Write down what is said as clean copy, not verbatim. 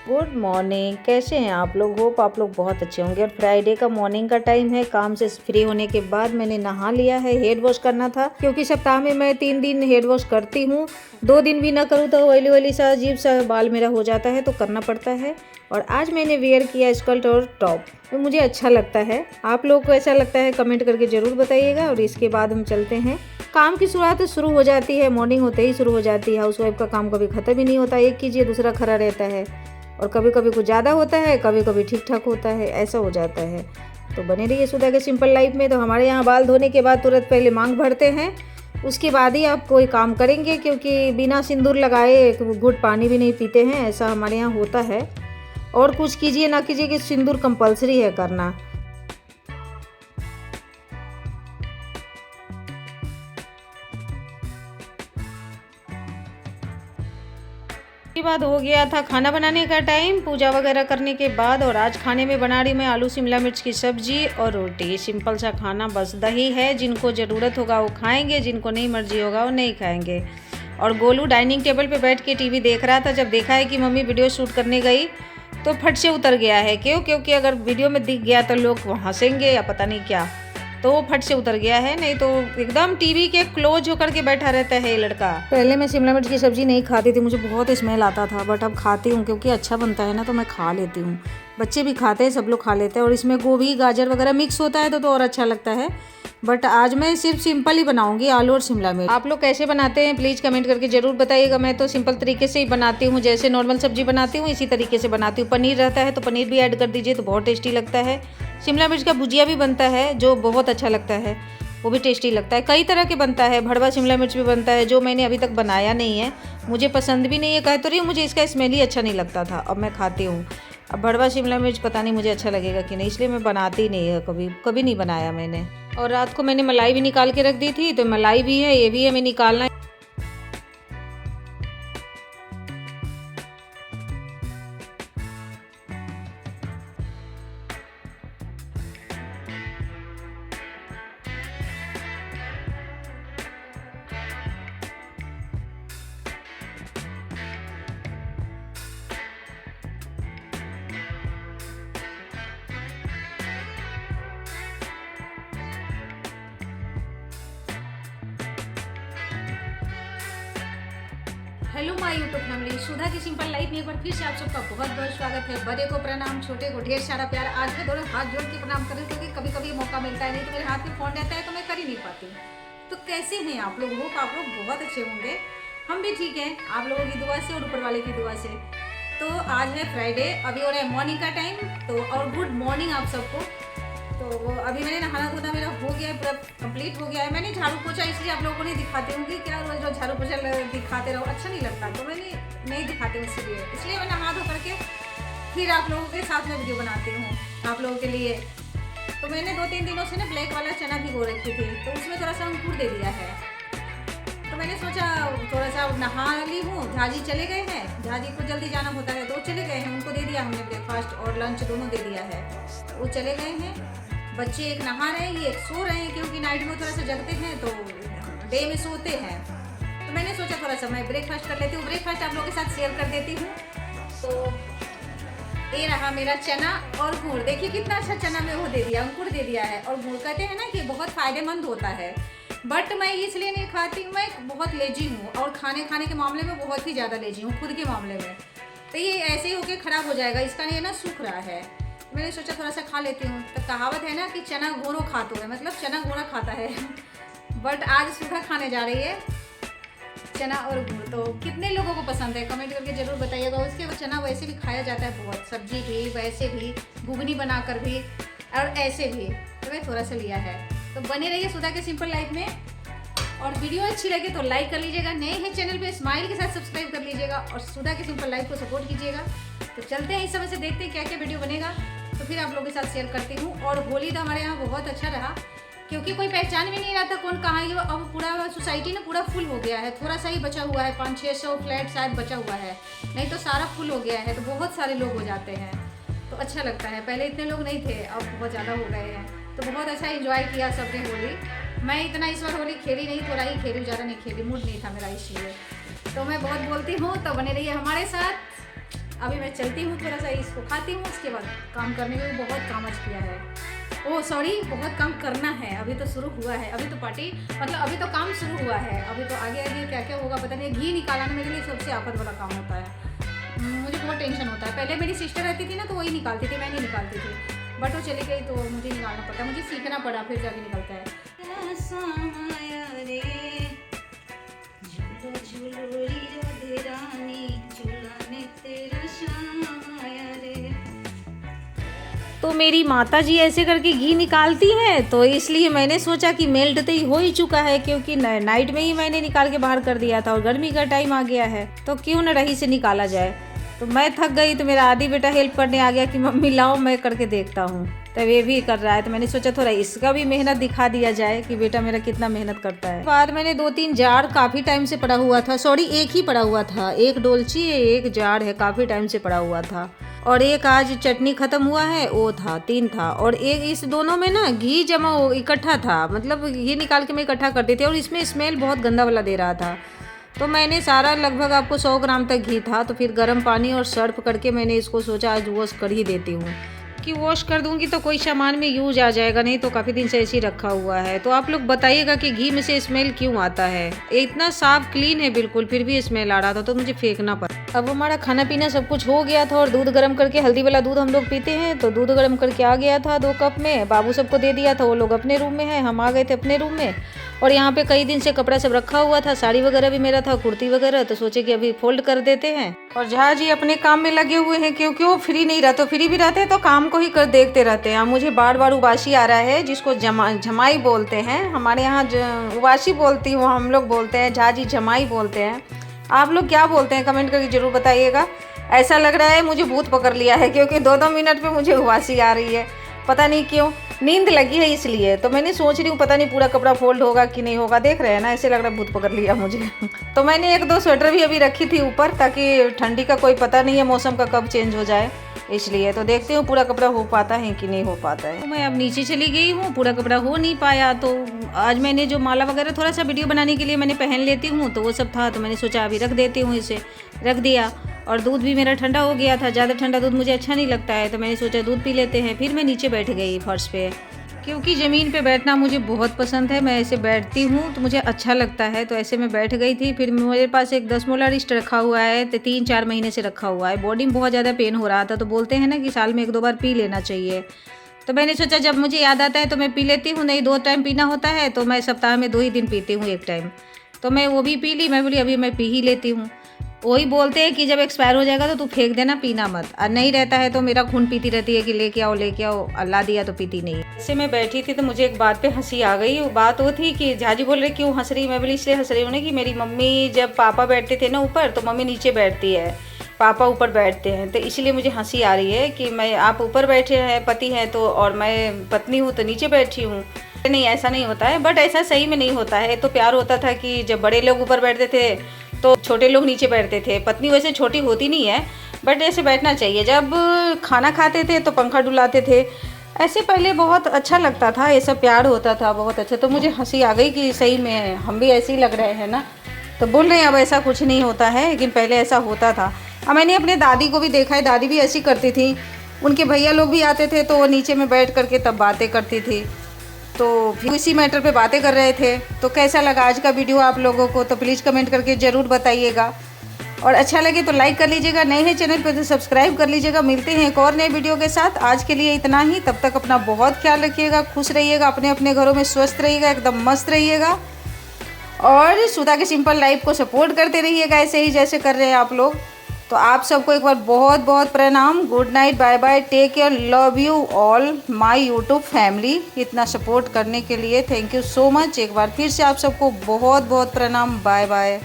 Good morning. कैसे हैं आप लोग? होप आप लोग बहुत अच्छे होंगे। और फ्राइडे का मॉर्निंग का टाइम है। काम से फ्री होने के बाद मैंने नहा लिया है। हेड वॉश करना था क्योंकि सप्ताह में मैं 3 दिन हेड वॉश करती हूँ। 2 दिन भी ना करूँ तो ऑयली सा अजीब सा बाल मेरा हो जाता है, तो करना पड़ता है। और आज मैंने वेयर किया स्कर्ट और टॉप, तो मुझे अच्छा लगता है। आप लोग को ऐसा लगता है कमेंट करके ज़रूर बताइएगा। और इसके बाद हम चलते हैं। काम की शुरुआत शुरू हो जाती है, मॉर्निंग होते ही शुरू हो जाती है। हाउसवाइफ का काम कभी ख़त्म ही नहीं होता। एक कीजिए दूसरा खड़ा रहता है। और कभी कभी कुछ ज़्यादा होता है, कभी कभी ठीक ठाक होता है, ऐसा हो जाता है। तो बने रहिए सुधा के सिंपल लाइफ में। तो हमारे यहाँ बाल धोने के बाद तुरंत पहले मांग भरते हैं, उसके बाद ही आप कोई काम करेंगे, क्योंकि बिना सिंदूर लगाए घुट पानी भी नहीं पीते हैं, ऐसा हमारे यहाँ होता है। और कुछ कीजिए ना कीजिए कि सिंदूर कंपलसरी है करना। के बाद हो गया था खाना बनाने का टाइम, पूजा वगैरह करने के बाद। और आज खाने में बना रही मैं आलू शिमला मिर्च की सब्जी और रोटी। सिंपल सा खाना, बस दही है। जिनको ज़रूरत होगा वो खाएंगे, जिनको नहीं मर्जी होगा वो नहीं खाएंगे। और गोलू डाइनिंग टेबल पे बैठ के टीवी देख रहा था। जब देखा है कि मम्मी वीडियो शूट करने गई तो फट से उतर गया है। क्योंकि अगर वीडियो में दिख गया तो लोग हंसेंगे या पता नहीं क्या, तो वो फट से उतर गया है। नहीं तो एकदम टीवी के क्लोज होकर के बैठा रहता है ये लड़का। पहले मैं शिमला मिर्च की सब्जी नहीं खाती थी, मुझे बहुत स्मेल आता था, बट अब खाती हूँ क्योंकि अच्छा बनता है ना, तो मैं खा लेती हूँ। बच्चे भी खाते हैं, सब लोग खा लेते हैं। और इसमें गोभी गाजर वगैरह मिक्स होता है तो और अच्छा लगता है। बट आज मैं सिर्फ सिंपल ही बनाऊंगी, आलू और शिमला मिर्च। आप लोग कैसे बनाते हैं प्लीज़ कमेंट करके ज़रूर बताइएगा। मैं तो सिंपल तरीके से ही बनाती हूँ, जैसे नॉर्मल सब्जी बनाती हूँ इसी तरीके से बनाती हूँ। पनीर रहता है तो पनीर भी ऐड कर दीजिए तो बहुत टेस्टी लगता है। शिमला मिर्च का भुजिया भी बनता है जो बहुत अच्छा लगता है, वो भी टेस्टी लगता है। कई तरह के बनता है, भड़वा शिमला मिर्च भी बनता है, जो मैंने अभी तक बनाया नहीं है, मुझे पसंद भी नहीं है। कह तो रही हूँ, मुझे इसका स्मेल ही अच्छा नहीं लगता था, अब मैं खाती हूँ। अब भड़वा शिमला मिर्च पता नहीं मुझे अच्छा लगेगा कि नहीं, इसलिए मैं बनाती नहीं है, कभी कभी नहीं बनाया मैंने। और रात को मैंने मलाई भी निकाल के रख दी थी, तो मलाई भी है, ये भी हमें निकालना है। हेलो माय यूट्यूब फैमिली, सुधा की सिंपल लाइफ में एक बार फिर से आप सबका बहुत बहुत स्वागत है। बड़े को प्रणाम, छोटे को ढेर सारा प्यार। आज मैं दोनों हाथ जोड़ के प्रणाम करें, क्योंकि कभी कभी मौका मिलता है, नहीं तो मेरे हाथ में फोन रहता है तो मैं कर ही नहीं पाती हूँ। तो कैसे हैं आप लोग? होप आप लोग बहुत अच्छे होंगे। हम भी ठीक हैं आप लोगों की दुआ से और ऊपर वाले की दुआ से। तो आज है फ्राइडे, अभी हो रहा है मॉर्निंग का टाइम। तो और गुड मॉर्निंग आप सबको। तो अभी मैंने नहाना धोना मेरा हो गया है, पूरा कंप्लीट हो गया है। मैंने झाड़ू पोछा इसलिए आप लोगों को नहीं दिखाती हूँ कि क्या रोज रोज झाड़ू पोछा दिखाते रहो, अच्छा नहीं लगता, तो मैंने नहीं दिखाती हूँ। इसलिए मैं नहा धो करके फिर आप लोगों के साथ में वीडियो बनाती हूँ आप लोगों के लिए। तो मैंने 2-3 दिनों से ना ब्लैक वाला चना भिगो रखी थी, तो उसमें थोड़ा सा अंकुर दे दिया है। तो मैंने सोचा थोड़ा सा नहा ली हूँ। झाजी चले गए हैं, झाजी को जल्दी जाना होता है तो चले गए हैं, उनको दे दिया हमने ब्रेकफास्ट और लंच दोनों दे दिया है, वो चले गए हैं। बच्चे एक नहा रहे हैं, एक सो रहे हैं, क्योंकि नाइट में थोड़ा सा जगते हैं तो डे में सोते हैं। तो मैंने सोचा थोड़ा सा मैं ब्रेकफास्ट कर लेती हूँ, ब्रेकफास्ट आप लोगों के साथ शेयर कर देती हूँ। तो ये रहा मेरा चना और गुड़। देखिए कितना अच्छा चना में वो दे दिया, अंकुर दे दिया है। और गुड़ कहते हैं ना कि बहुत फायदेमंद होता है, बट मैं इसलिए नहीं खाती, मैं बहुत लेजी हूँ और खाने के मामले में बहुत ही ज़्यादा लेजी हूँ, खुद के मामले में। तो ये ऐसे ही होके खराब हो जाएगा, इसका ये ना सूख रहा है। मैंने सोचा थोड़ा सा खा लेती हूँ। तो कहावत है ना कि चना घोड़ो खातो है, मतलब चना घोड़ा खाता है। बट आज सुधा खाने जा रही है चना और गुड़। तो कितने लोगों को पसंद है कमेंट करके ज़रूर बताइएगा। उसके वो चना वैसे भी खाया जाता है बहुत, सब्जी भी, वैसे भी, घुगनी बनाकर भी और ऐसे भी। तो मैं थोड़ा सा लिया है। तो बने रहिए सुधा के सिंपल लाइफ में। और वीडियो अच्छी लगे तो लाइक कर लीजिएगा, नए हैं चैनल पे स्माइल के साथ सब्सक्राइब कर लीजिएगा और सुधा के सिंपल लाइफ को सपोर्ट कीजिएगा। तो चलते हैं इस समय से, देखते हैं क्या क्या वीडियो बनेगा, तो फिर आप लोगों के साथ शेयर करती हूँ। और होली तो हमारे यहाँ बहुत अच्छा रहा, क्योंकि कोई पहचान भी नहीं रहा था कौन कहाँ है। अब पूरा सोसाइटी ना पूरा फुल हो गया है, थोड़ा सा ही बचा हुआ है, 500-600 फ्लैट शायद बचा हुआ है, नहीं तो सारा फुल हो गया है। तो बहुत सारे लोग हो जाते हैं तो अच्छा लगता है। पहले इतने लोग नहीं थे, अब बहुत ज़्यादा हो गए हैं। तो बहुत अच्छा इंजॉय किया सबने होली। मैं इतना इस बार होली खेली नहीं, थोड़ा ही खेली, ज़्यादा नहीं खेली, मूड नहीं था मेरा इसलिए। तो मैं बहुत बोलती हूँ, तो बने रहिए हमारे साथ। अभी मैं चलती हूँ, थोड़ा सा इसको खाती हूँ, उसके बाद काम करने में भी बहुत काम आज किया है। ओह सॉरी, बहुत काम करना है, अभी तो शुरू हुआ है, अभी तो पार्टी मतलब अभी तो काम शुरू हुआ है, अभी तो आगे आगे क्या क्या होगा पता नहीं। घी निकालना मेरे लिए सबसे आफत वाला काम होता है, मुझे बहुत टेंशन होता है। पहले मेरी सिस्टर रहती थी ना तो वही निकालती थी, मैं नहीं निकालती थी, बट वो चली गई तो मुझे निकालना पड़ता, मुझे सीखना पड़ा, फिर जाके निकलता है। तो मेरी माता जी ऐसे करके घी निकालती हैं, तो इसलिए मैंने सोचा कि मेल्ट तो ही हो ही चुका है, क्योंकि नाइट में ही मैंने निकाल के बाहर कर दिया था और गर्मी का टाइम आ गया है, तो क्यों न रही से निकाला जाए। तो मैं थक गई तो मेरा आदि बेटा हेल्प करने आ गया कि मम्मी लाओ मैं करके देखता हूँ, तब ये भी कर रहा है, तो मैंने सोचा थोड़ा इसका भी मेहनत दिखा दिया जाए कि बेटा मेरा कितना मेहनत करता है। बाद मैंने 2-3 जार काफ़ी टाइम से पड़ा हुआ था, सॉरी एक ही पड़ा हुआ था, एक डोलची एक जार है काफ़ी टाइम से पड़ा हुआ था, और एक आज चटनी ख़त्म हुआ है वो था, 3 था, और एक इस दोनों में ना घी जमा इकट्ठा था, मतलब घी निकाल के मैं इकट्ठा करती थी और इसमें स्मेल बहुत गंदा वाला दे रहा था। तो मैंने सारा लगभग आपको 100 ग्राम तक घी था, तो फिर गर्म पानी और सर्फ करके मैंने इसको सोचा आज वॉश कर ही देती हूँ, कि वॉश कर दूंगी तो कोई सामान में यूज आ जाएगा, नहीं तो काफ़ी दिन से ऐसे ही रखा हुआ है। तो आप लोग बताइएगा कि घी में से स्मेल क्यों आता है, इतना साफ क्लीन है बिल्कुल, फिर भी स्मेल आ रहा था तो मुझे फेंकना पड़ा। अब हमारा खाना पीना सब कुछ हो गया था और दूध गर्म करके, हल्दी वाला दूध हम लोग पीते हैं, तो दूध गर्म करके आ गया था 2 कप में, बाबू सबको दे दिया था, वो लोग अपने रूम में हैं, हम आ गए थे अपने रूम में। और यहाँ पे कई दिन से कपड़ा सब रखा हुआ था, साड़ी वगैरह भी मेरा था, कुर्ती वगैरह, तो सोचे कि अभी फोल्ड कर देते हैं। और झा जी अपने काम में लगे हुए हैं, क्योंकि वो फ्री नहीं रहते, फ्री भी रहते हैं तो काम को ही कर देखते रहते हैं। मुझे बार बार उबासी आ रहा है, जिसको जमाई बोलते हैं, हमारे यहाँ उबासी बोलती हूँ, हम लोग बोलते हैं, झा जी जमाई बोलते हैं, आप लोग क्या बोलते हैं कमेंट करके ज़रूर बताइएगा। ऐसा लग रहा है मुझे भूत पकड़ लिया है, क्योंकि 2-2 मिनट पे मुझे उबासी आ रही है, पता नहीं क्यों, नींद लगी है इसलिए। तो मैंने सोच रही हूँ पता नहीं पूरा कपड़ा फोल्ड होगा कि नहीं होगा, देख रहे हैं ना, ऐसे लग रहा है भूत पकड़ लिया मुझे। तो मैंने 1-2 स्वेटर भी अभी रखी थी ऊपर, ताकि ठंडी का कोई पता नहीं है मौसम का कब चेंज हो जाए, इसलिए। तो देखती हूँ पूरा कपड़ा हो पाता है कि नहीं हो पाता है। तो मैं अब नीचे चली गई हूँ, पूरा कपड़ा हो नहीं पाया, तो आज मैंने जो माला वगैरह थोड़ा सा वीडियो बनाने के लिए मैंने पहन लेती हूँ, तो वो सब था, तो मैंने सोचा अभी रख देती हूँ, इसे रख दिया। और दूध भी मेरा ठंडा हो गया था, ज़्यादा ठंडा दूध मुझे अच्छा नहीं लगता है, तो मैंने सोचा दूध पी लेते हैं। फिर मैं नीचे बैठ गई फर्श पे, क्योंकि ज़मीन पे बैठना मुझे बहुत पसंद है, मैं ऐसे बैठती हूँ तो मुझे अच्छा लगता है, तो ऐसे मैं बैठ गई थी। फिर मेरे पास एक 10 मोला रिस्ट रखा हुआ है, तो 3-4 महीने से रखा हुआ है, बॉडी में बहुत ज़्यादा पेन हो रहा था, तो बोलते हैं ना कि साल में 1-2 बार पी लेना चाहिए। तो मैंने सोचा जब मुझे याद आता है तो मैं पी लेती हूँ, नहीं 2 टाइम पीना होता है, तो मैं सप्ताह में 2 ही दिन पीती हूँ, 1 टाइम, तो मैं वो भी पी ली। मैं बोली अभी मैं पी ही लेती हूँ। वही बोलते हैं कि जब एक्सपायर हो जाएगा तो तू फेंक देना, पीना मत, और नहीं रहता है तो मेरा खून पीती रहती है कि लेके आओ, अल्लाह दिया तो पीती नहीं। ऐसे मैं बैठी थी तो मुझे एक बात पे हंसी आ गई। वो बात वो थी कि झाजी बोल रहे क्यों हंस रही, मैं बोली इसलिए हंस रही हूँ ना कि मेरी मम्मी जब पापा बैठते थे ना ऊपर, तो मम्मी नीचे बैठती है, पापा ऊपर बैठते हैं, तो इसलिए मुझे हंसी आ रही है कि मैं, आप ऊपर बैठे हैं पति हैं तो, और मैं पत्नी हूँ तो नीचे बैठी हूँ। नहीं ऐसा नहीं होता है, बट ऐसा सही में नहीं होता है। तो प्यार होता था कि जब बड़े लोग ऊपर बैठते थे तो छोटे लोग नीचे बैठते थे। पत्नी वैसे छोटी होती नहीं है, बट ऐसे बैठना चाहिए। जब खाना खाते थे तो पंखा डुलाते थे, ऐसे पहले बहुत अच्छा लगता था, ये सब प्यार होता था बहुत अच्छा। तो मुझे हंसी आ गई कि सही में हम भी ऐसे ही लग रहे हैं ना, तो बोल रहे हैं अब ऐसा कुछ नहीं होता है, लेकिन पहले ऐसा होता था। अब मैंने अपने दादी को भी देखा है, दादी भी ऐसी करती थी, उनके भैया लोग भी आते थे तो वो नीचे में बैठ करके तब बातें करती थी। तो फिर इसी मैटर पे बातें कर रहे थे। तो कैसा लगा आज का वीडियो आप लोगों को, तो प्लीज़ कमेंट करके ज़रूर बताइएगा, और अच्छा लगे तो लाइक कर लीजिएगा, नए हैं चैनल पे तो सब्सक्राइब कर लीजिएगा। मिलते हैं एक और नए वीडियो के साथ, आज के लिए इतना ही। तब तक अपना बहुत ख्याल रखिएगा, खुश रहिएगा, अपने अपने घरों में स्वस्थ रहिएगा, एकदम मस्त रहिएगा, और सुधा के सिंपल लाइफ को सपोर्ट करते रहिएगा ऐसे ही जैसे कर रहे हैं आप लोग। तो आप सबको एक बार बहुत बहुत प्रणाम, good night, bye bye, take care, love you all my YouTube family. इतना सपोर्ट करने के लिए थैंक यू सो मच। एक बार फिर से आप सबको बहुत बहुत प्रणाम, बाय बाय।